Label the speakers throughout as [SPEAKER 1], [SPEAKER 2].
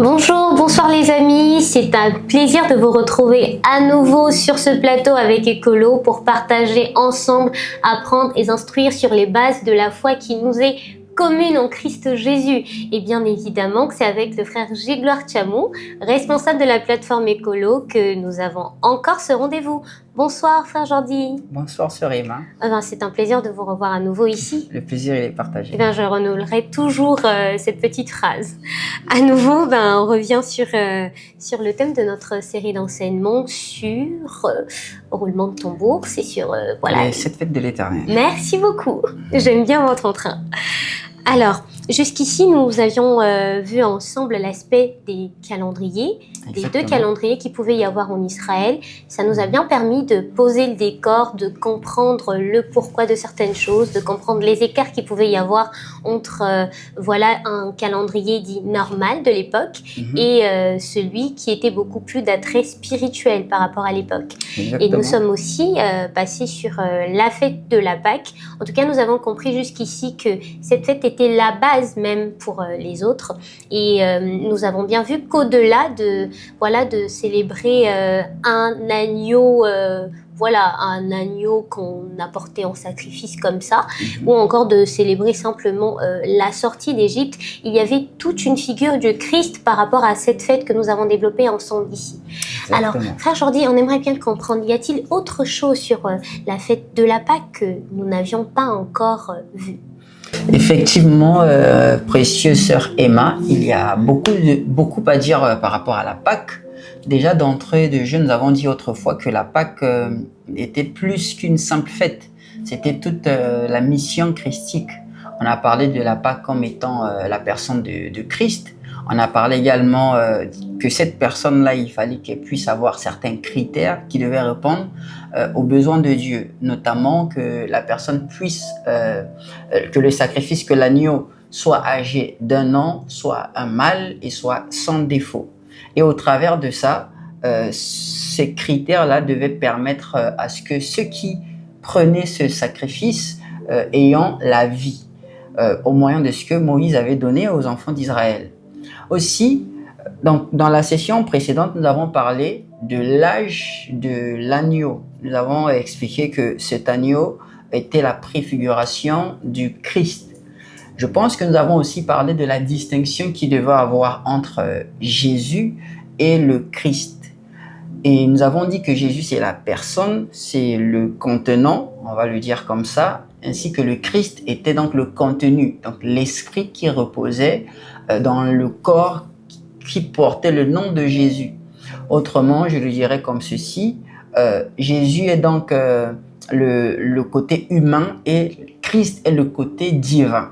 [SPEAKER 1] Bonjour, bonsoir les amis, c'est un plaisir de vous retrouver à nouveau sur ce plateau avec Écolo pour partager ensemble, apprendre et s'instruire sur les bases de la foi qui nous est commune en Christ Jésus. Et bien évidemment que c'est avec le frère Gilles-Gloire Chamou, responsable de la plateforme Écolo, que nous avons encore ce rendez-vous. Bonsoir frère Jordi.
[SPEAKER 2] Bonsoir sœur Emma.
[SPEAKER 1] C'est un plaisir de vous revoir à nouveau ici.
[SPEAKER 2] Le plaisir il est partagé.
[SPEAKER 1] Je renouvellerai toujours cette petite phrase. À nouveau, on revient sur le thème de notre série d'enseignements sur roulement de tambour. C'est sur
[SPEAKER 2] les 7 fêtes de l'Éternel.
[SPEAKER 1] Merci beaucoup. J'aime bien votre entrain. Alors, jusqu'ici, nous avions vu ensemble l'aspect des calendriers, des 2 calendriers qu'il pouvait y avoir en Israël. Ça nous a bien permis de poser le décor, de comprendre le pourquoi de certaines choses, de comprendre les écarts qu'il pouvait y avoir entre un calendrier dit normal de l'époque et celui qui était beaucoup plus d'attrait spirituel par rapport à l'époque. Et nous sommes aussi passés sur la fête de la Pâque. En tout cas, nous avons compris jusqu'ici que cette fête était la base même pour les autres. Et nous avons bien vu qu'au-delà de célébrer un agneau, un agneau qu'on apportait en sacrifice comme ça, ou encore de célébrer simplement la sortie d'Égypte, il y avait toute une figure du Christ par rapport à cette fête que nous avons développée ensemble ici.
[SPEAKER 2] Exactement.
[SPEAKER 1] Alors, frère Jordi, on aimerait bien comprendre, y a-t-il autre chose sur la fête de la Pâque que nous n'avions pas encore vu?
[SPEAKER 2] Effectivement, précieuse sœur Emma, il y a beaucoup à dire par rapport à la Pâque. Déjà d'entrée de jeu, nous avons dit autrefois que la Pâque était plus qu'une simple fête. C'était toute la mission christique. On a parlé de la Pâque comme étant la personne de Christ. On a parlé également que cette personne-là, il fallait qu'elle puisse avoir certains critères qui devaient répondre aux besoins de Dieu, notamment que la personne puisse, que le sacrifice, que l'agneau soit âgé d'1 an, soit un mâle et soit sans défaut. Et au travers de ça, ces critères-là devaient permettre à ce que ceux qui prenaient ce sacrifice ayant la vie, au moyen de ce que Moïse avait donné aux enfants d'Israël. Aussi, dans la session précédente, nous avons parlé de l'âge de l'agneau. Nous avons expliqué que cet agneau était la préfiguration du Christ. Je pense que nous avons aussi parlé de la distinction qu'il devait avoir entre Jésus et le Christ. Et nous avons dit que Jésus, c'est la personne, c'est le contenant, on va le dire comme ça, ainsi que le Christ était donc le contenu, donc l'esprit qui reposait dans le corps qui portait le nom de Jésus. Autrement, je le dirais comme ceci, Jésus est donc le côté humain et Christ est le côté divin.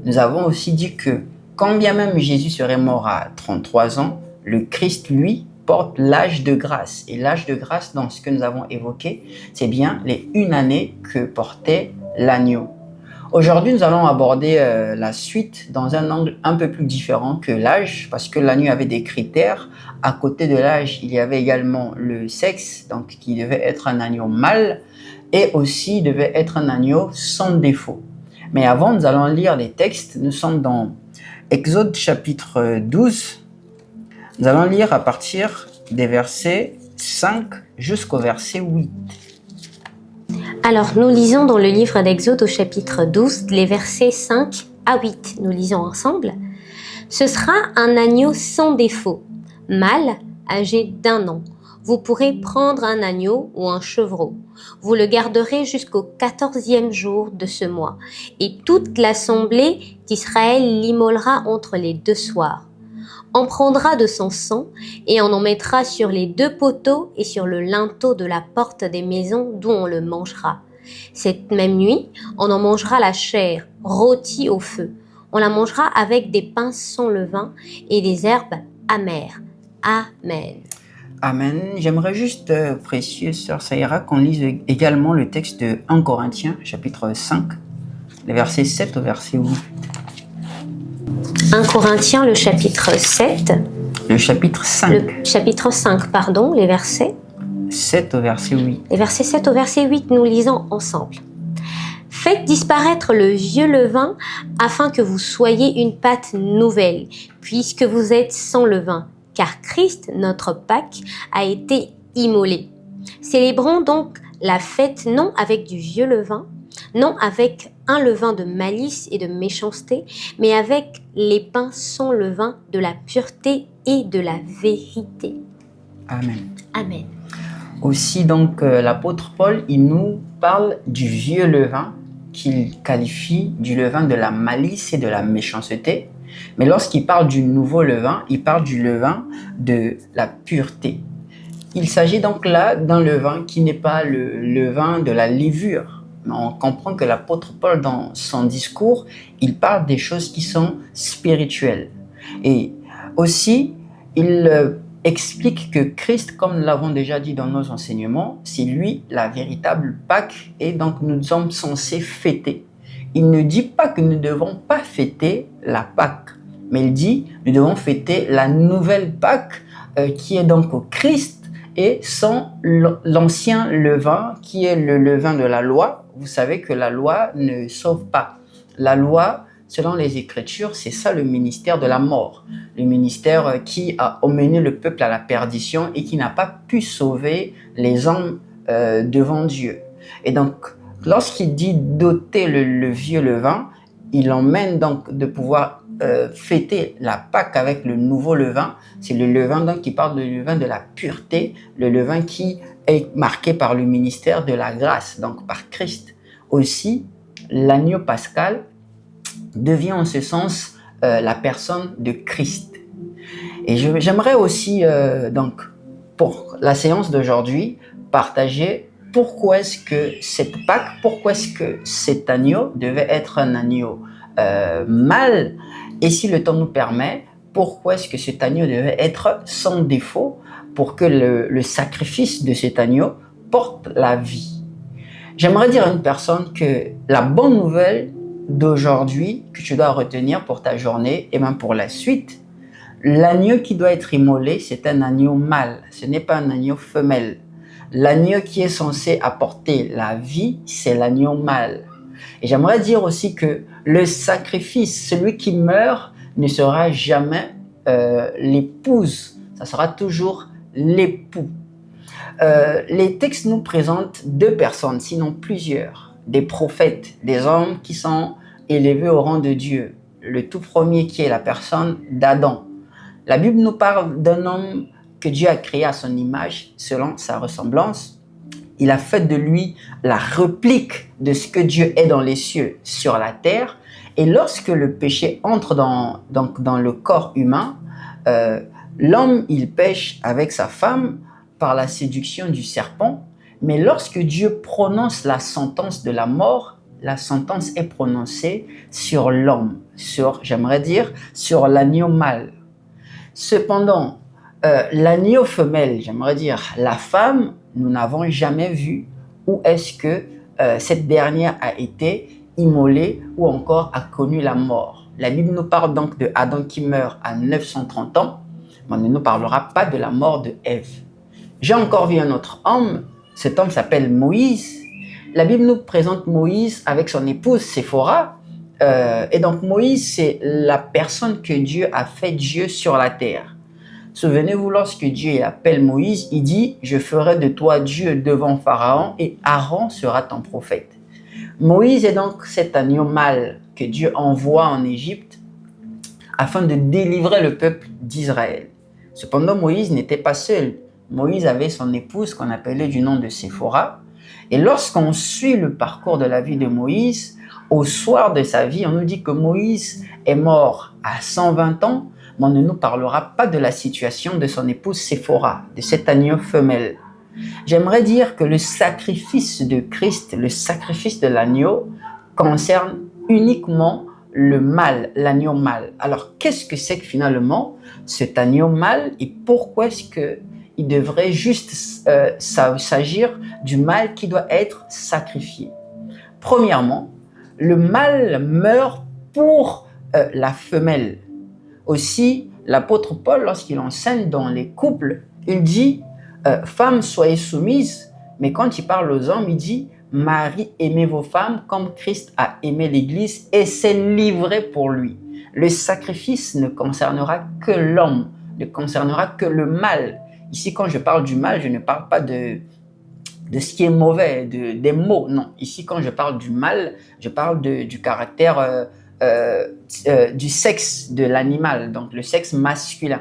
[SPEAKER 2] Nous avons aussi dit que quand bien même Jésus serait mort à 33 ans, le Christ, lui, porte l'âge de grâce. Et l'âge de grâce, dans ce que nous avons évoqué, c'est bien les 1 année que portait l'agneau. Aujourd'hui, nous allons aborder la suite dans un angle un peu plus différent que l'âge, parce que l'agneau avait des critères. À côté de l'âge, il y avait également le sexe, donc qui devait être un agneau mâle, et aussi devait être un agneau sans défaut. Mais avant, nous allons lire les textes. Nous sommes dans Exode chapitre 12. Nous allons lire à partir des versets 5 jusqu'au verset 8.
[SPEAKER 1] Alors, nous lisons dans le livre d'Exode au chapitre 12, les versets 5 à 8. Nous lisons ensemble. « Ce sera un agneau sans défaut, mâle, âgé d'1 an. Vous pourrez prendre un agneau ou un chevreau. Vous le garderez jusqu'au 14e jour de ce mois, et toute l'assemblée d'Israël l'immolera entre les 2 soirs. On prendra de son sang et on en mettra sur les 2 poteaux et sur le linteau de la porte des maisons d'où on le mangera. Cette même nuit, on en mangera la chair, rôtie au feu. On la mangera avec des pains sans levain et des herbes amères. Amen. »
[SPEAKER 2] Amen. J'aimerais juste, précieuse sœur Saïra, qu'on lise également le texte de 1 Corinthiens, chapitre 5, les versets 7 au verset 8.
[SPEAKER 1] 1 Corinthiens, le chapitre 7.
[SPEAKER 2] Le chapitre 5.
[SPEAKER 1] Le chapitre 5, pardon, les versets
[SPEAKER 2] 7 au verset 8.
[SPEAKER 1] Les versets 7 au verset 8, nous lisons ensemble. « Faites disparaître le vieux levain afin que vous soyez une pâte nouvelle, puisque vous êtes sans levain, car Christ, notre Pâque, a été immolé. Célébrons donc la fête non avec du vieux levain, non avec un levain de malice et de méchanceté, mais avec les pains sans levain de la pureté et de la vérité.
[SPEAKER 2] Amen.
[SPEAKER 1] Amen.
[SPEAKER 2] Aussi, donc, l'apôtre Paul, il nous parle du vieux levain qu'il qualifie du levain de la malice et de la méchanceté. Mais lorsqu'il parle du nouveau levain, il parle du levain de la pureté. Il s'agit donc là d'un levain qui n'est pas le levain de la levure. Mais on comprend que l'apôtre Paul, dans son discours, il parle des choses qui sont spirituelles. Et aussi, il explique que Christ, comme nous l'avons déjà dit dans nos enseignements, c'est lui la véritable Pâque et donc nous sommes censés fêter. Il ne dit pas que nous ne devons pas fêter la Pâque, mais il dit que nous devons fêter la nouvelle Pâque qui est donc au Christ et sans l'ancien levain qui est le levain de la loi. Vous savez que la loi ne sauve pas. La loi, selon les Écritures, c'est ça le ministère de la mort. Le ministère qui a emmené le peuple à la perdition et qui n'a pas pu sauver les hommes devant Dieu. Et donc, lorsqu'il dit d'ôter le vieux levain, il emmène donc de pouvoir fêter la Pâque avec le nouveau levain. C'est le levain donc qui parle du levain de la pureté, le levain qui est marqué par le ministère de la grâce, donc par Christ. Aussi, l'agneau pascal devient en ce sens la personne de Christ. Et j'aimerais aussi, donc, pour la séance d'aujourd'hui, partager pourquoi est-ce que cette Pâque, pourquoi est-ce que cet agneau devait être un agneau mâle, et si le temps nous permet, pourquoi est-ce que cet agneau devait être sans défaut pour que le sacrifice de cet agneau porte la vie. J'aimerais dire à une personne que la bonne nouvelle d'aujourd'hui que tu dois retenir pour ta journée et même pour la suite, l'agneau qui doit être immolé, c'est un agneau mâle, ce n'est pas un agneau femelle. L'agneau qui est censé apporter la vie, c'est l'agneau mâle. Et j'aimerais dire aussi que le sacrifice, celui qui meurt, ne sera jamais l'épouse, ça sera toujours l'époux. Les textes nous présentent deux personnes, sinon plusieurs, des prophètes, des hommes qui sont élevés au rang de Dieu. Le tout premier qui est la personne d'Adam. La Bible nous parle d'un homme que Dieu a créé à son image, selon sa ressemblance. Il a fait de lui la réplique de ce que Dieu est dans les cieux, sur la terre. Et lorsque le péché entre dans le corps humain, l'homme, il pêche avec sa femme par la séduction du serpent. Mais lorsque Dieu prononce la sentence de la mort, la sentence est prononcée sur l'homme, j'aimerais dire, sur l'agneau mâle. Cependant, l'agneau femelle, j'aimerais dire la femme, nous n'avons jamais vu où est-ce que cette dernière a été immolée ou encore a connu la mort. La Bible nous parle donc de Adam qui meurt à 930 ans, mais on ne nous parlera pas de la mort de Ève. J'ai encore vu un autre homme, cet homme s'appelle Moïse. La Bible nous présente Moïse avec son épouse Séphora. Et donc Moïse, c'est la personne que Dieu a fait Dieu sur la terre. Souvenez-vous, lorsque Dieu appelle Moïse, il dit « Je ferai de toi Dieu devant Pharaon et Aaron sera ton prophète ». Moïse est donc cet agneau mâle que Dieu envoie en Égypte afin de délivrer le peuple d'Israël. Cependant, Moïse n'était pas seul. Moïse avait son épouse qu'on appelait du nom de Séphora. Et lorsqu'on suit le parcours de la vie de Moïse, au soir de sa vie, on nous dit que Moïse est mort à 120 ans, mais on ne nous parlera pas de la situation de son épouse Séphora, de cet agneau femelle. J'aimerais dire que le sacrifice de Christ, le sacrifice de l'agneau, concerne uniquement le mâle, l'agneau mâle. Alors, qu'est-ce que c'est que finalement cet agneau mâle et pourquoi est-ce qu'il devrait juste s'agir du mâle qui doit être sacrifié? Premièrement, le mâle meurt pour la femelle. Aussi, l'apôtre Paul, lorsqu'il enseigne dans les couples, il dit « Femmes, soyez soumises », mais quand il parle aux hommes, il dit « Marie, aimez vos femmes comme Christ a aimé l'Église et s'est livré pour lui. Le sacrifice ne concernera que l'homme, ne concernera que le mâle. Ici, quand je parle du mâle, je ne parle pas de ce qui est mauvais, des mots. Non, ici, quand je parle du mâle, je parle du caractère, du sexe de l'animal, donc le sexe masculin.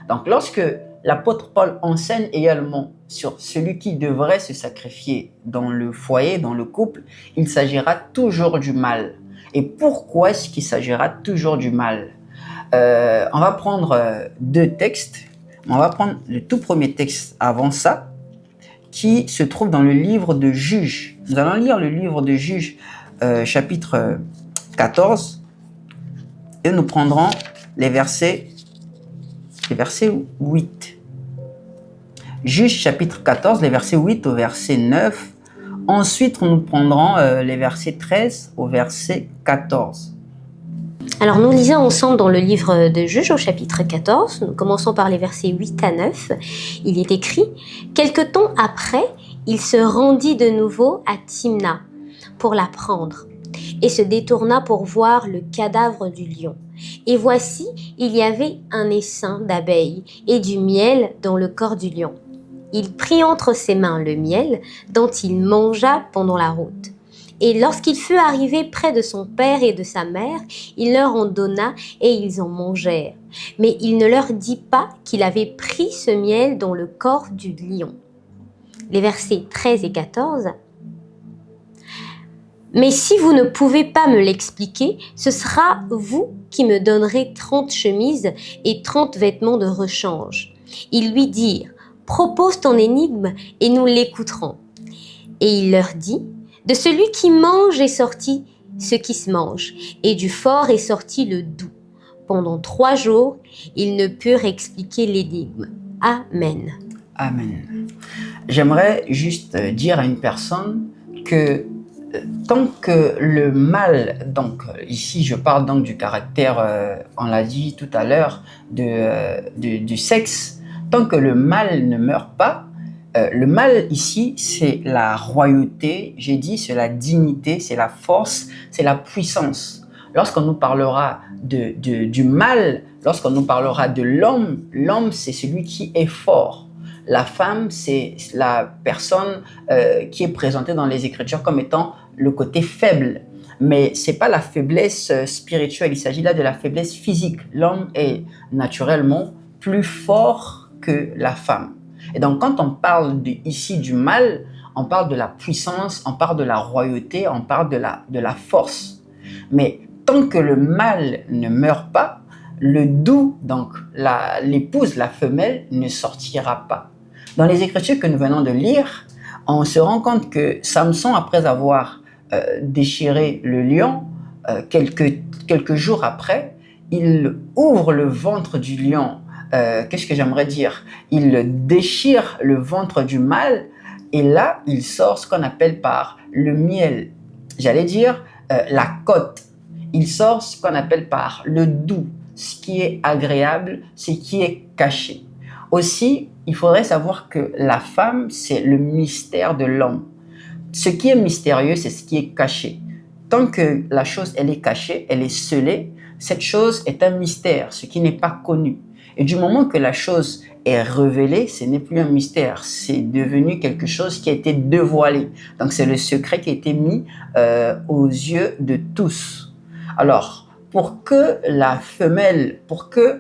[SPEAKER 2] Donc, lorsque l'apôtre Paul enseigne également sur celui qui devrait se sacrifier dans le foyer, dans le couple, il s'agira toujours du mâle. Et pourquoi est-ce qu'il s'agira toujours du mâle? On va prendre deux textes. On va prendre le tout premier texte avant ça, qui se trouve dans le livre de Juges. Nous allons lire le livre de Juges, chapitre 14, et nous prendrons les versets 8. Juges chapitre 14, les versets 8 au verset 9. Ensuite, nous prendrons les versets 13 au verset 14.
[SPEAKER 1] Alors, nous lisons ensemble dans le livre de Juges au chapitre 14. Nous commençons par les versets 8 à 9. Il est écrit « Quelque temps après, il se rendit de nouveau à Timna pour la prendre et se détourna pour voir le cadavre du lion. Et voici, il y avait un essaim d'abeilles et du miel dans le corps du lion. Il prit entre ses mains le miel dont il mangea pendant la route. Et lorsqu'il fut arrivé près de son père et de sa mère, il leur en donna et ils en mangèrent. Mais il ne leur dit pas qu'il avait pris ce miel dans le corps du lion. » Les versets 13 et 14. « Mais si vous ne pouvez pas me l'expliquer, ce sera vous qui me donnerez 30 chemises et 30 vêtements de rechange. » Ils lui dirent « Propose ton énigme et nous l'écouterons. » Et il leur dit « De celui qui mange est sorti ce qui se mange, et du fort est sorti le doux. Pendant 3 jours, ils ne purent expliquer l'énigme. Amen. »
[SPEAKER 2] Amen. J'aimerais juste dire à une personne que tant que le mal, donc ici je parle donc du caractère, on l'a dit tout à l'heure, du sexe, tant que le mal ne meurt pas, le mal ici c'est la royauté, j'ai dit c'est la dignité, c'est la force, c'est la puissance. Lorsqu'on nous parlera du mal, lorsqu'on nous parlera de l'homme, l'homme c'est celui qui est fort. La femme, c'est la personne qui est présentée dans les Écritures comme étant le côté faible. Mais ce n'est pas la faiblesse spirituelle, il s'agit là de la faiblesse physique. L'homme est naturellement plus fort que la femme. Et donc, quand on parle ici du mal, on parle de la puissance, on parle de la royauté, on parle de la force. Mais tant que le mal ne meurt pas, le doux, donc l'épouse, la femelle, ne sortira pas. Dans les Écritures que nous venons de lire, on se rend compte que Samson, après avoir déchiré le lion, quelques jours après, il ouvre le ventre du lion. Qu'est-ce que j'aimerais dire? Il déchire le ventre du mâle et là, il sort ce qu'on appelle par le miel. J'allais dire la côte. Il sort ce qu'on appelle par le doux, ce qui est agréable, ce qui est caché. Aussi, il faudrait savoir que la femme, c'est le mystère de l'homme. Ce qui est mystérieux, c'est ce qui est caché. Tant que la chose, elle est cachée, elle est scellée, cette chose est un mystère, ce qui n'est pas connu. Et du moment que la chose est révélée, ce n'est plus un mystère, c'est devenu quelque chose qui a été dévoilé. Donc c'est le secret qui a été mis aux yeux de tous. Alors, pour que la femelle, pour que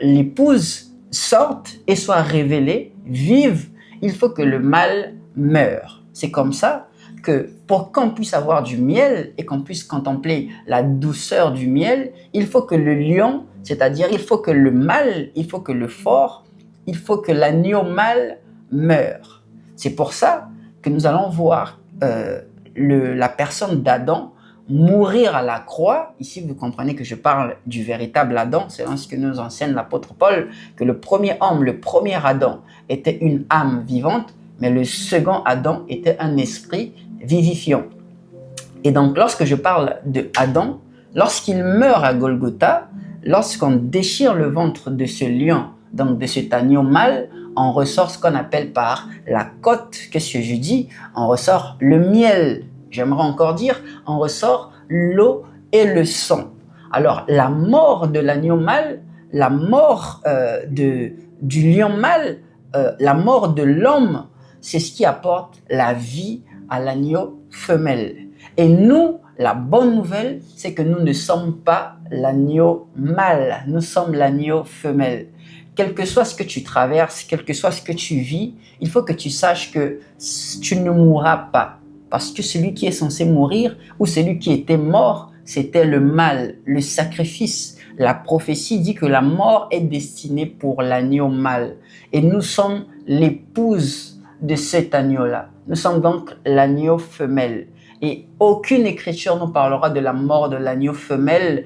[SPEAKER 2] l'épouse sorte et soit révélée, vive, il faut que le mâle meure. C'est comme ça que pour qu'on puisse avoir du miel et qu'on puisse contempler la douceur du miel, il faut que le lion, c'est-à-dire il faut que le mâle, il faut que le fort, il faut que l'agneau mâle meure. C'est pour ça que nous allons voir la personne d'Adam mourir à la croix. Ici, vous comprenez que je parle du véritable Adam, c'est ce que nous enseigne l'apôtre Paul, que le premier homme, le premier Adam, était une âme vivante, mais le second Adam était un esprit vivifiant. Et donc, lorsque je parle de Adam, lorsqu'il meurt à Golgotha, lorsqu'on déchire le ventre de ce lion, donc de cet agneau mâle, on ressort ce qu'on appelle par la côte. Qu'est-ce que je dis? On ressort le miel. J'aimerais encore dire, on ressort l'eau et le sang. Alors, la mort de l'agneau mâle, la mort du lion mâle, la mort de l'homme, c'est ce qui apporte la vie à l'agneau femelle. Et nous, la bonne nouvelle, c'est que nous ne sommes pas l'agneau mâle, nous sommes l'agneau femelle. Quel que soit ce que tu traverses, quel que soit ce que tu vis, il faut que tu saches que tu ne mourras pas. Parce que celui qui est censé mourir ou celui qui était mort, c'était le mâle, le sacrifice. La prophétie dit que la mort est destinée pour l'agneau mâle. Et nous sommes l'épouse de cet agneau-là. Nous sommes donc l'agneau femelle. Et aucune écriture nous parlera de la mort de l'agneau femelle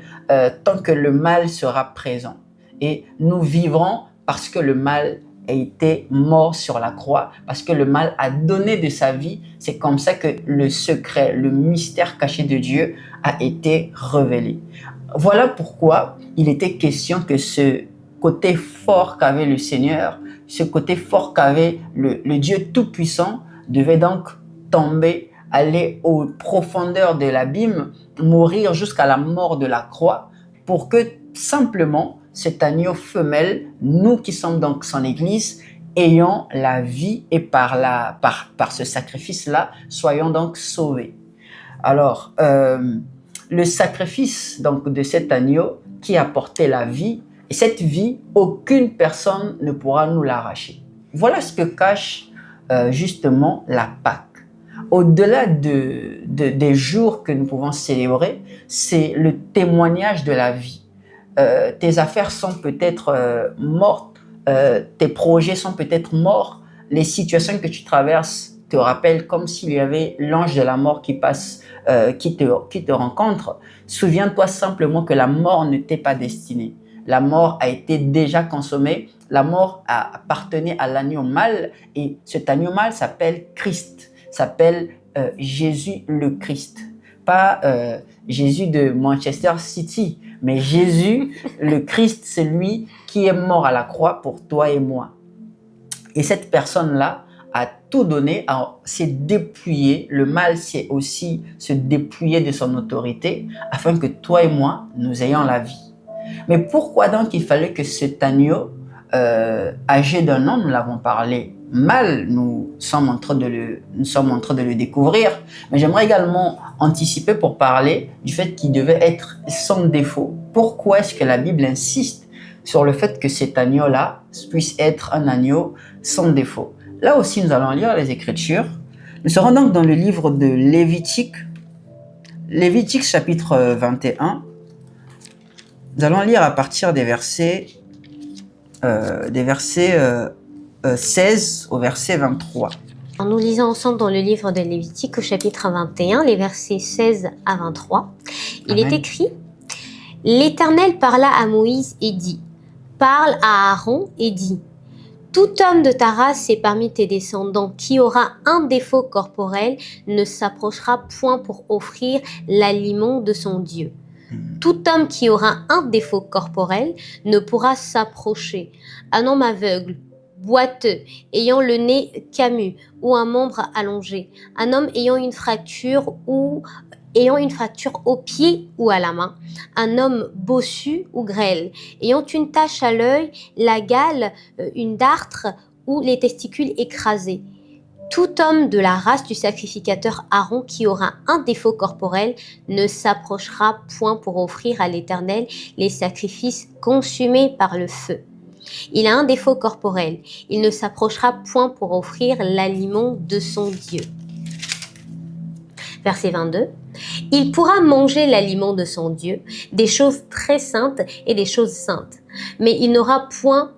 [SPEAKER 2] tant que le mâle sera présent. Et nous vivrons parce que le mâle a été mort sur la croix, parce que le mâle a donné de sa vie. C'est comme ça que le secret, le mystère caché de Dieu a été révélé. Voilà pourquoi il était question que ce côté fort qu'avait le Seigneur, ce côté fort qu'avait le Dieu Tout-Puissant devait donc tomber, aller aux profondeurs de l'abîme, mourir jusqu'à la mort de la croix pour que simplement cet agneau femelle, nous qui sommes donc son Église, ayons la vie et par ce sacrifice-là, soyons donc sauvés. Alors, le sacrifice donc de cet agneau qui apportait la vie, et cette vie, aucune personne ne pourra nous l'arracher. Voilà ce que cache justement la Pâque. Au-delà des jours que nous pouvons célébrer, c'est le témoignage de la vie. Tes affaires sont peut-être mortes, tes projets sont peut-être morts, les situations que tu traverses te rappellent comme s'il y avait l'ange de la mort qui passe, qui te rencontre. Souviens-toi simplement que la mort ne t'est pas destinée. La mort a été déjà consommée, la mort appartenait à l'agneau mâle et cet agneau mâle s'appelle Christ, s'appelle Jésus le Christ. Pas Jésus de Manchester City, mais Jésus, le Christ, c'est lui qui est mort à la croix pour toi et moi. Et cette personne-là a tout donné, s'est dépouillé, le mal c'est aussi se dépouiller de son autorité, afin que toi et moi, nous ayons la vie. Mais pourquoi donc il fallait que cet agneau, âgé d'un an, nous l'avons parlé mal, nous sommes en train de le découvrir, mais j'aimerais également anticiper pour parler du fait qu'il devait être sans défaut. Pourquoi est-ce que la Bible insiste sur le fait que cet agneau-là puisse être un agneau sans défaut? Là aussi, nous allons lire les Écritures. Nous serons donc dans le livre de Lévitique, Lévitique chapitre 21. Nous allons lire à partir des versets 16 au verset 23.
[SPEAKER 1] Nous lisons ensemble dans le livre de Lévitique au chapitre 21, les versets 16 à 23. Il est écrit « L'Éternel parla à Moïse et dit « Parle à Aaron et dit « Tout homme de ta race et parmi tes descendants qui aura un défaut corporel ne s'approchera point pour offrir l'aliment de son Dieu. » Tout homme qui aura un défaut corporel ne pourra s'approcher. Un homme aveugle, boiteux, ayant le nez camus ou un membre allongé. Un homme ayant une fracture au pied ou à la main. Un homme bossu ou grêle, ayant une tache à l'œil, la gale, une dartre ou les testicules écrasés. Tout homme de la race du sacrificateur Aaron qui aura un défaut corporel ne s'approchera point pour offrir à l'Éternel les sacrifices consumés par le feu. Il a un défaut corporel, il ne s'approchera point pour offrir l'aliment de son Dieu. Verset 22. Il pourra manger l'aliment de son Dieu, des choses très saintes et des choses saintes. Mais il n'ira point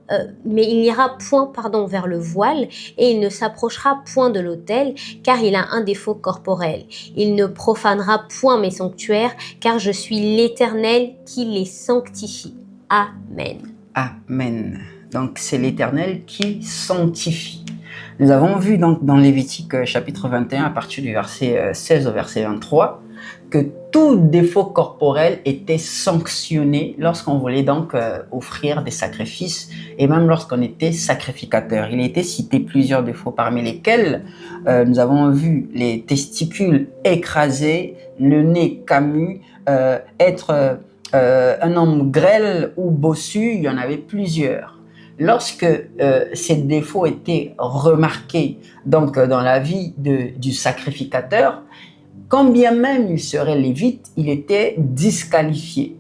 [SPEAKER 1] vers le voile et il ne s'approchera point de l'autel, car il a un défaut corporel. Il ne profanera point mes sanctuaires, car je suis l'Éternel qui les sanctifie. Amen.
[SPEAKER 2] Amen. Donc c'est l'Éternel qui sanctifie. Nous avons vu donc dans Lévitique chapitre 21 à partir du verset 16 au verset 23 que tout défaut corporel était sanctionné lorsqu'on voulait donc offrir des sacrifices et même lorsqu'on était sacrificateur. Il a été cité plusieurs défauts parmi lesquels nous avons vu les testicules écrasés, le nez camus, être un homme grêle ou bossu, il y en avait plusieurs. Lorsque ces défauts étaient remarqués donc dans la vie du sacrificateur, quand bien même il serait lévite, il était disqualifié.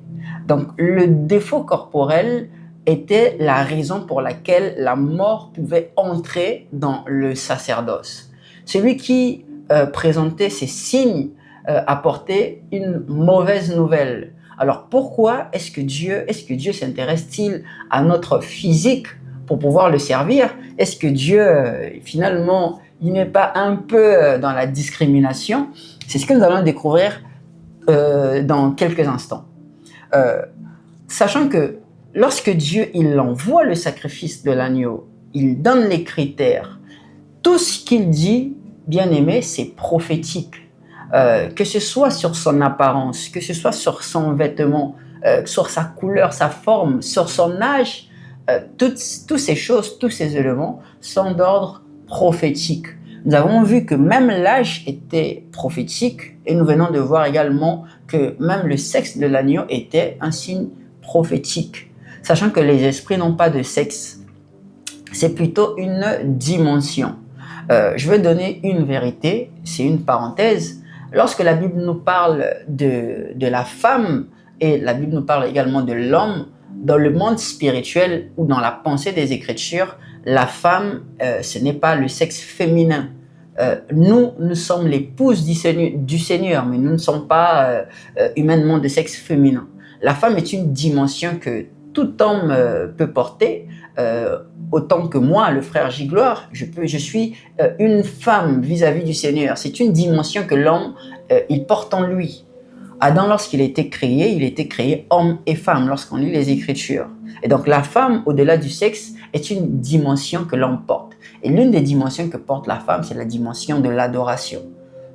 [SPEAKER 2] Donc le défaut corporel était la raison pour laquelle la mort pouvait entrer dans le sacerdoce. Celui qui présentait ces signes apportait une mauvaise nouvelle. Alors pourquoi est-ce que Dieu s'intéresse-t-il à notre physique pour pouvoir le servir? Est-ce que Dieu, finalement, il n'est pas un peu dans la discrimination? C'est ce que nous allons découvrir dans quelques instants. Sachant que lorsque Dieu il envoie le sacrifice de l'agneau, il donne les critères. Tout ce qu'il dit, bien aimé, c'est prophétique. Que ce soit sur son apparence, que ce soit sur son vêtement, sur sa couleur, sa forme, sur son âge, toutes ces choses, tous ces éléments sont d'ordre prophétique. Nous avons vu que même l'âge était prophétique et nous venons de voir également que même le sexe de l'agneau était un signe prophétique. Sachant que les esprits n'ont pas de sexe, c'est plutôt une dimension. Je vais donner une vérité, c'est une parenthèse. Lorsque la Bible nous parle de la femme et la Bible nous parle également de l'homme, dans le monde spirituel ou dans la pensée des Écritures, la femme, ce n'est pas le sexe féminin. Nous sommes l'épouses du Seigneur, mais nous ne sommes pas humainement de sexe féminin. La femme est une dimension que tout homme peut porter, autant que moi, le frère Gigloire, je suis une femme vis-à-vis du Seigneur. C'est une dimension que l'homme, il porte en lui. Adam, lorsqu'il a été créé homme et femme, lorsqu'on lit les Écritures. Et donc la femme, au-delà du sexe, est une dimension que l'homme porte. Et l'une des dimensions que porte la femme, c'est la dimension de l'adoration.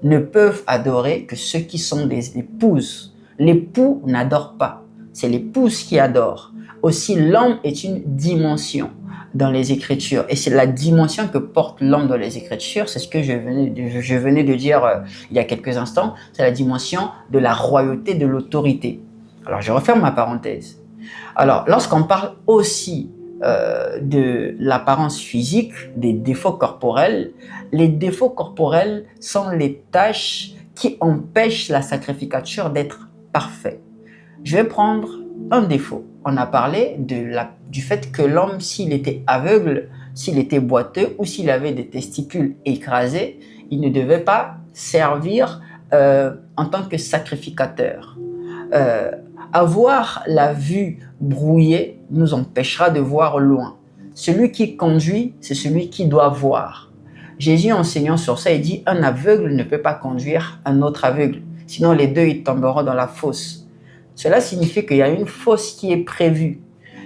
[SPEAKER 2] Ne peuvent adorer que ceux qui sont des épouses. L'époux n'adore pas, c'est l'épouse qui adore. Aussi, l'homme est une dimension dans les Écritures. Et c'est la dimension que porte l'homme dans les Écritures. C'est ce que je venais de dire il y a quelques instants. C'est la dimension de la royauté, de l'autorité. Alors, je referme ma parenthèse. Alors, lorsqu'on parle aussi de l'apparence physique, des défauts corporels, les défauts corporels sont les tâches qui empêchent la sacrificature d'être parfaite. Je vais prendre un défaut. On a parlé du fait que l'homme, s'il était aveugle, s'il était boiteux ou s'il avait des testicules écrasés, il ne devait pas servir en tant que sacrificateur. Avoir la vue brouillée nous empêchera de voir loin. Celui qui conduit, c'est celui qui doit voir. Jésus, enseignant sur ça, il dit « Un aveugle ne peut pas conduire un autre aveugle, sinon les deux ils tomberont dans la fosse. » Cela signifie qu'il y a une fosse qui est prévue.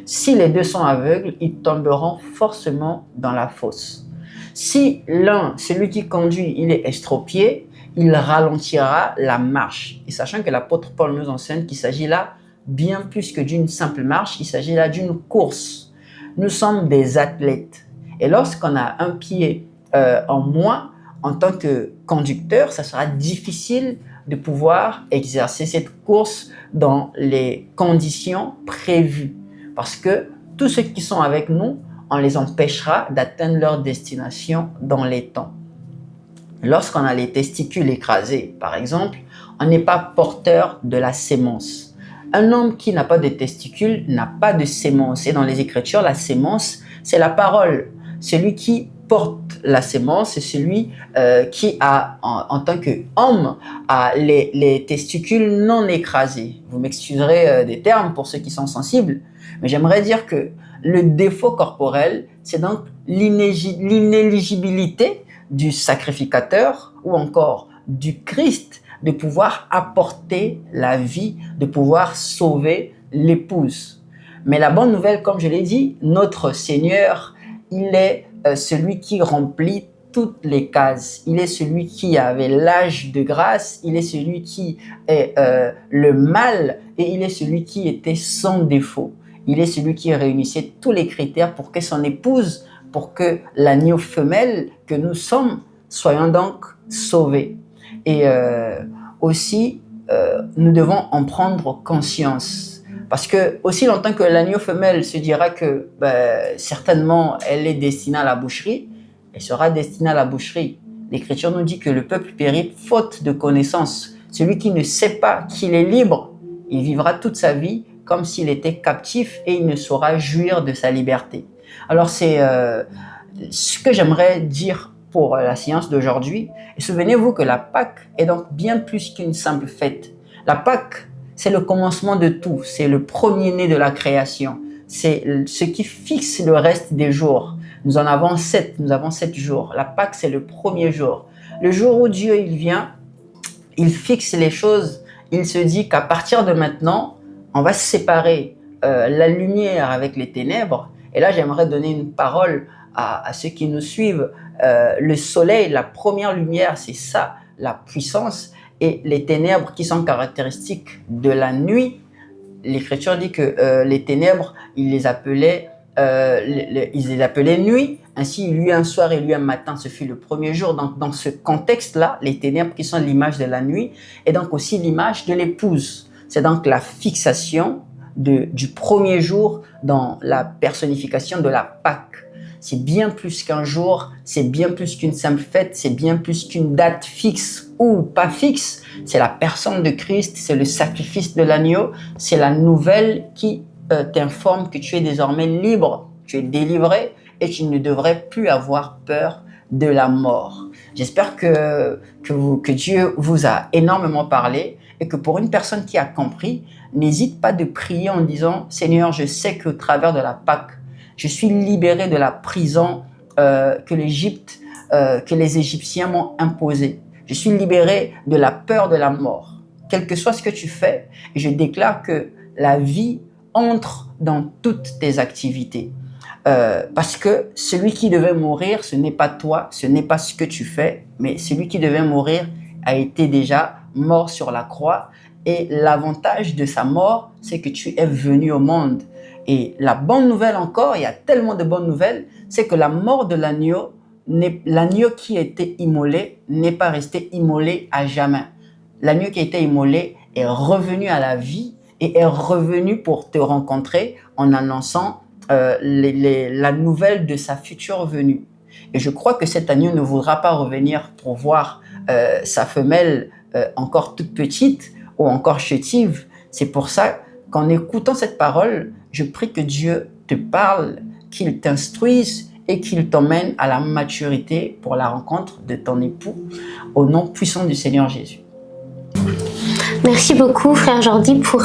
[SPEAKER 2] Si les deux sont aveugles, ils tomberont forcément dans la fosse. Si l'un, celui qui conduit, il est estropié, il ralentira la marche. Et sachant que l'apôtre Paul nous enseigne qu'il s'agit là bien plus que d'une simple marche, il s'agit là d'une course. Nous sommes des athlètes. Et lorsqu'on a un pied en moins, en tant que conducteur, ça sera difficile de pouvoir exercer cette course dans les conditions prévues. Parce que tous ceux qui sont avec nous, on les empêchera d'atteindre leur destination dans les temps. Lorsqu'on a les testicules écrasés, par exemple, on n'est pas porteur de la sémence. Un homme qui n'a pas de testicules n'a pas de sémence. Et dans les Écritures, la sémence, c'est la parole. Celui qui porte la sémence, c'est celui qui a, en tant qu'homme, a les testicules non écrasés. Vous m'excuserez des termes pour ceux qui sont sensibles, mais j'aimerais dire que le défaut corporel, c'est donc l'inéligibilité du sacrificateur ou encore du Christ de pouvoir apporter la vie, de pouvoir sauver l'épouse. Mais la bonne nouvelle, comme je l'ai dit, notre Seigneur, il est celui qui remplit toutes les cases. Il est celui qui avait l'âge de grâce, il est celui qui est le mal et il est celui qui était sans défaut. Il est celui qui réunissait tous les critères pour que son épouse, pour que l'agneau femelle que nous sommes, soyons donc sauvés. Et aussi, nous devons en prendre conscience. Parce que aussi longtemps que l'agneau femelle se dira que certainement elle est destinée à la boucherie, elle sera destinée à la boucherie. L'Écriture nous dit que le peuple périt faute de connaissance. Celui qui ne sait pas qu'il est libre, il vivra toute sa vie comme s'il était captif et il ne saura jouir de sa liberté. Alors c'est ce que j'aimerais dire pour la séance d'aujourd'hui. Et souvenez-vous que la Pâque est donc bien plus qu'une simple fête. La Pâque, c'est le commencement de tout, c'est le premier-né de la création, c'est ce qui fixe le reste des jours. Nous avons 7 jours. La Pâque, c'est le premier jour. Le jour où Dieu il vient, il fixe les choses, il se dit qu'à partir de maintenant, on va séparer la lumière avec les ténèbres. Et là, j'aimerais donner une parole à ceux qui nous suivent. Le soleil, la première lumière, c'est ça, la puissance. Et les ténèbres qui sont caractéristiques de la nuit, l'Écriture dit que les ténèbres, il les appelait nuit. Ainsi, il y eut un soir et il y eut un matin, ce fut le premier jour. Donc, dans ce contexte-là, les ténèbres qui sont l'image de la nuit et donc aussi l'image de l'épouse. C'est donc la fixation du premier jour dans la personnification de la Pâque. C'est bien plus qu'un jour, c'est bien plus qu'une simple fête, c'est bien plus qu'une date fixe ou pas fixe. C'est la personne de Christ, c'est le sacrifice de l'agneau, c'est la nouvelle qui t'informe que tu es désormais libre, tu es délivré et tu ne devrais plus avoir peur de la mort. J'espère que Dieu vous a énormément parlé et que pour une personne qui a compris, n'hésite pas de prier en disant « Seigneur, je sais qu'au travers de la Pâque, je suis libéré de la prison que les Égyptiens m'ont imposée. Je suis libéré de la peur de la mort. Quel que soit ce que tu fais, je déclare que la vie entre dans toutes tes activités. Parce que celui qui devait mourir, ce n'est pas toi, ce n'est pas ce que tu fais, mais celui qui devait mourir a été déjà mort sur la croix. Et l'avantage de sa mort, c'est que tu es venu au monde. Et la bonne nouvelle encore, il y a tellement de bonnes nouvelles, c'est que la mort de l'agneau qui a été immolé n'est pas resté immolé à jamais. L'agneau qui a été immolé est revenu à la vie et est revenu pour te rencontrer en annonçant la nouvelle de sa future venue. Et je crois que cet agneau ne voudra pas revenir pour voir sa femelle encore toute petite ou encore chétive. C'est pour ça qu'en écoutant cette parole, je prie que Dieu te parle, qu'il t'instruise et qu'il t'emmène à la maturité pour la rencontre de ton époux, au nom puissant du Seigneur Jésus.
[SPEAKER 1] Merci beaucoup, frère Jordi, pour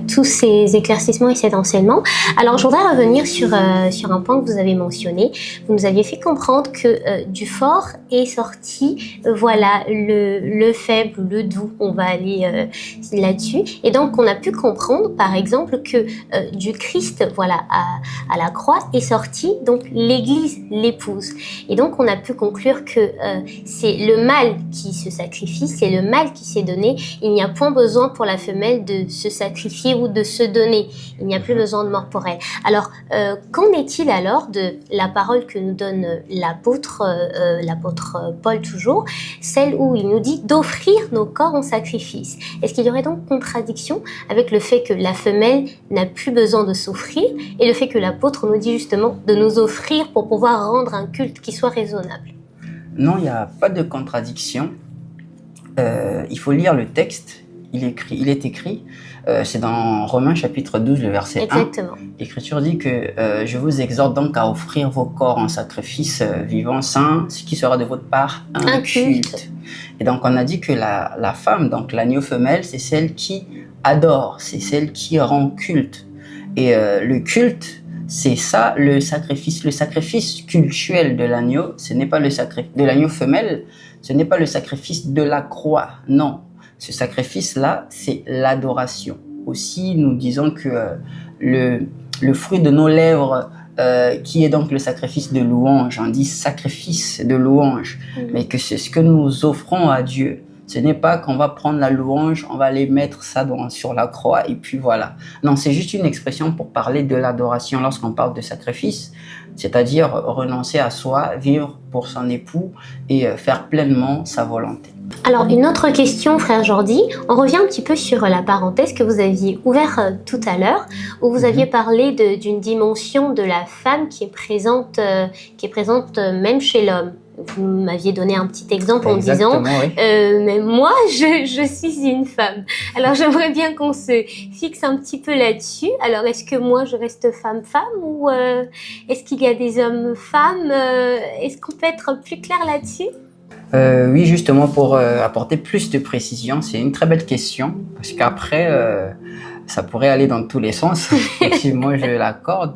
[SPEAKER 1] tous ces éclaircissements et cet enseignement. Alors, je voudrais revenir sur un point que vous avez mentionné. Vous nous aviez fait comprendre que du fort est sorti, le faible, le doux. On va aller là-dessus. Et donc, on a pu comprendre, par exemple, que du Christ, à la croix est sorti donc l'Église, l'épouse. Et donc, on a pu conclure que c'est le mâle qui se sacrifie, c'est le mâle qui s'est donné. Il n'y a point besoin pour la femelle de se sacrifier ou de se donner. Il n'y a plus besoin de mort pour elle. Alors, qu'en est-il alors de la parole que nous donne l'apôtre Paul toujours, celle où il nous dit d'offrir nos corps en sacrifice? Est-ce qu'il y aurait donc contradiction avec le fait que la femelle n'a plus besoin de s'offrir et le fait que l'apôtre nous dit justement de nous offrir pour pouvoir rendre un culte qui soit raisonnable?
[SPEAKER 2] Non, il n'y a pas de contradiction. Il faut lire le texte. Il est écrit, c'est dans Romains chapitre 12, le verset 1.
[SPEAKER 1] Exactement.
[SPEAKER 2] L'Écriture dit que je vous exhorte donc à offrir vos corps en sacrifice vivant, saint, ce qui sera de votre part un culte. Et donc on a dit que la femme, donc l'agneau femelle, c'est celle qui adore, c'est celle qui rend culte. Et le culte, c'est ça, le sacrifice cultuel de l'agneau, ce n'est pas de l'agneau femelle, ce n'est pas le sacrifice de la croix, non. Ce sacrifice-là, c'est l'adoration. Aussi, nous disons que le fruit de nos lèvres qui est donc le sacrifice de louange. On dit sacrifice de louange, mais que c'est ce que nous offrons à Dieu. Ce n'est pas qu'on va prendre la louange, on va aller mettre ça sur la croix et puis voilà. Non, c'est juste une expression pour parler de l'adoration lorsqu'on parle de sacrifice, c'est-à-dire renoncer à soi, vivre pour son époux et faire pleinement sa volonté.
[SPEAKER 1] Alors, une autre question, frère Jordi. On revient un petit peu sur la parenthèse que vous aviez ouverte tout à l'heure, où vous aviez parlé d'une dimension de la femme qui est présente même chez l'homme. Vous m'aviez donné un petit exemple en disant
[SPEAKER 2] oui.
[SPEAKER 1] Mais moi, je suis une femme. Alors, j'aimerais bien qu'on se fixe un petit peu là-dessus. Alors, est-ce que moi, je reste femme-femme ou est-ce qu'il y a des hommes-femmes Est-ce qu'on peut être plus clair là-dessus?
[SPEAKER 2] Oui, justement, pour apporter plus de précision, c'est une très belle question, parce qu'après, ça pourrait aller dans tous les sens. Effectivement, je l'accorde.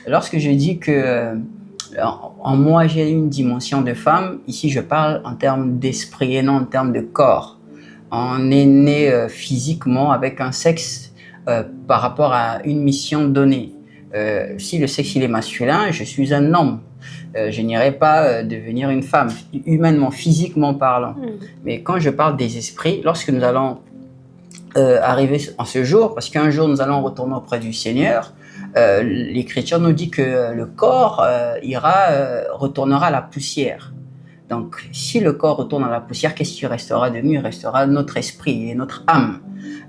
[SPEAKER 2] Lorsque je dis que en moi, j'ai une dimension de femme, ici, je parle en termes d'esprit et non en termes de corps. On est né physiquement avec un sexe par rapport à une mission donnée. Si le sexe il est masculin, je suis un homme. Je n'irai pas devenir une femme, humainement, physiquement parlant. Mais quand je parle des esprits, lorsque nous allons arriver en ce jour, parce qu'un jour nous allons retourner auprès du Seigneur, l'Écriture nous dit que le corps retournera à la poussière. Donc, si le corps retourne à la poussière, qu'est-ce qui restera de nous? Il restera notre esprit et notre âme.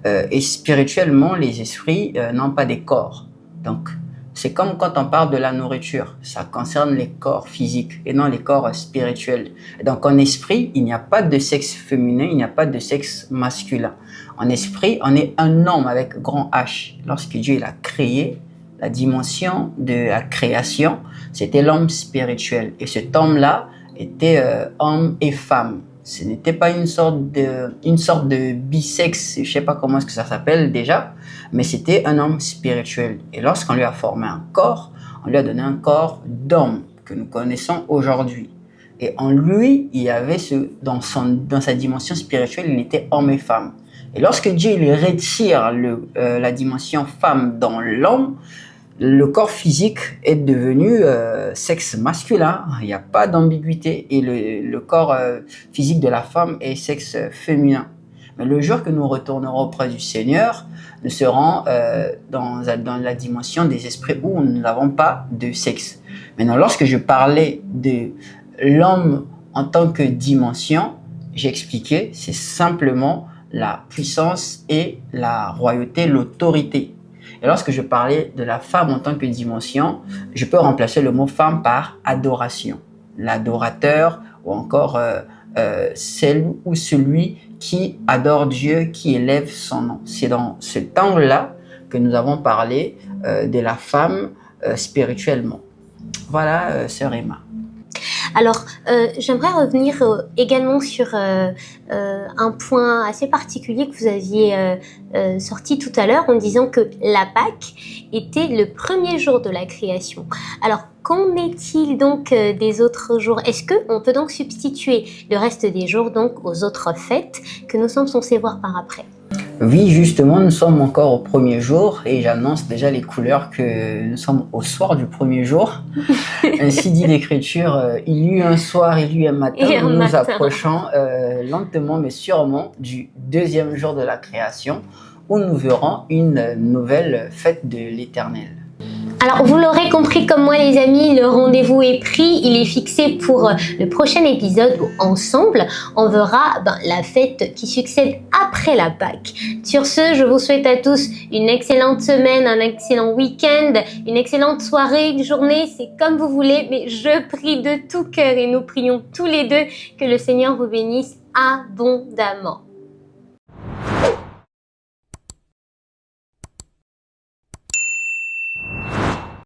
[SPEAKER 2] Et spirituellement, les esprits n'ont pas des corps. Donc, c'est comme quand on parle de la nourriture, ça concerne les corps physiques et non les corps spirituels. Donc en esprit, il n'y a pas de sexe féminin, il n'y a pas de sexe masculin. En esprit, on est un homme avec grand H. Lorsque Dieu il a créé, la dimension de la création, c'était l'homme spirituel. Et cet homme-là était homme et femme. Ce n'était pas une sorte de bisexe, je ne sais pas comment est-ce que ça s'appelle déjà, mais c'était un homme spirituel. Et lorsqu'on lui a formé un corps, on lui a donné un corps d'homme que nous connaissons aujourd'hui. Et en lui, il y avait dans sa dimension spirituelle, il était homme et femme. Et lorsque Dieu il retire la dimension femme dans l'homme, le corps physique est devenu sexe masculin, il n'y a pas d'ambiguïté, et le corps physique de la femme est sexe féminin. Mais le jour que nous retournerons auprès du Seigneur, nous serons dans la dimension des esprits où nous n'avons pas de sexe. Maintenant, lorsque je parlais de l'homme en tant que dimension, j'ai expliqué, c'est simplement la puissance et la royauté, l'autorité. Et lorsque je parlais de la femme en tant que dimension, je peux remplacer le mot femme par adoration. L'adorateur ou encore celle ou celui qui adore Dieu, qui élève son nom. C'est dans cet angle-là que nous avons parlé de la femme spirituellement. Voilà, sœur Emma.
[SPEAKER 1] Alors, j'aimerais revenir également sur un point assez particulier que vous aviez sorti tout à l'heure en disant que la Pâque était le premier jour de la création. Alors, qu'en est-il donc des autres jours? Est-ce qu'on peut donc substituer le reste des jours donc aux autres fêtes que nous sommes censés voir par après?
[SPEAKER 2] Oui, justement, nous sommes encore au premier jour et j'annonce déjà les couleurs que nous sommes au soir du premier jour. Ainsi dit l'Écriture, il y eut un soir, il y eut un matin. Nous approchons lentement mais sûrement du deuxième jour de la création où nous verrons une nouvelle fête de l'Éternel.
[SPEAKER 1] Alors, vous l'aurez compris comme moi, les amis, le rendez-vous est pris. Il est fixé pour le prochain épisode où, ensemble, on verra la fête qui succède après la Pâque. Sur ce, je vous souhaite à tous une excellente semaine, un excellent week-end, une excellente soirée, une journée, c'est comme vous voulez. Mais je prie de tout cœur et nous prions tous les deux que le Seigneur vous bénisse abondamment.